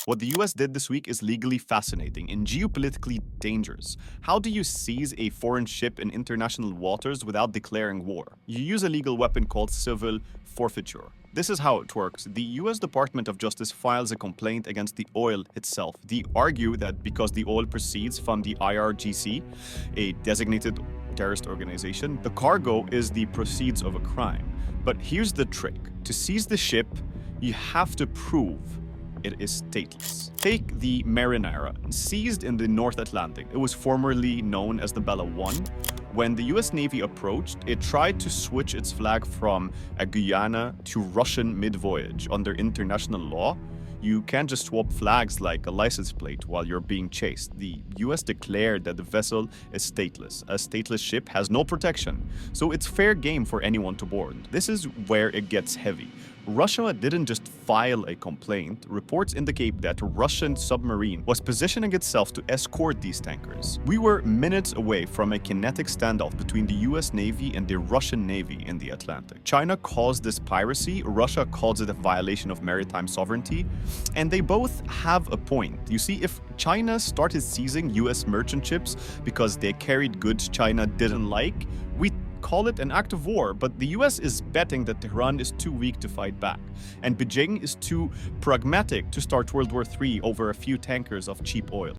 What the US did this week is legally fascinating and geopolitically dangerous. How do you seize a foreign ship in international waters without declaring war? You use a legal weapon called civil forfeiture. This is how it works. The US Department of Justice files a complaint against the oil itself. They argue that because the oil proceeds from the IRGC, a designated terrorist organization, the cargo is the proceeds of a crime. But here's the trick. To seize the ship, you have to prove it is stateless. Take the Marinara, seized in the North Atlantic. It was formerly known as the Bella 1. When the US Navy approached, it tried to switch its flag from a Guyana to Russian mid-voyage. Under international law, you can't just swap flags like a license plate while you're being chased. The US declared that the vessel is stateless. A stateless ship has no protection, so it's fair game for anyone to board. This is where it gets heavy. Russia didn't just file a complaint. Reports indicate that a Russian submarine was positioning itself to escort these tankers. We were minutes away from a kinetic standoff between the US Navy and the Russian Navy in the Atlantic. China calls this piracy, Russia calls it a violation of maritime sovereignty, and they both have a point. You see, if China started seizing US merchant ships because they carried goods China didn't like, we call it an act of war, but the US is betting that Tehran is too weak to fight back, and Beijing is too pragmatic to start World War III over a few tankers of cheap oil.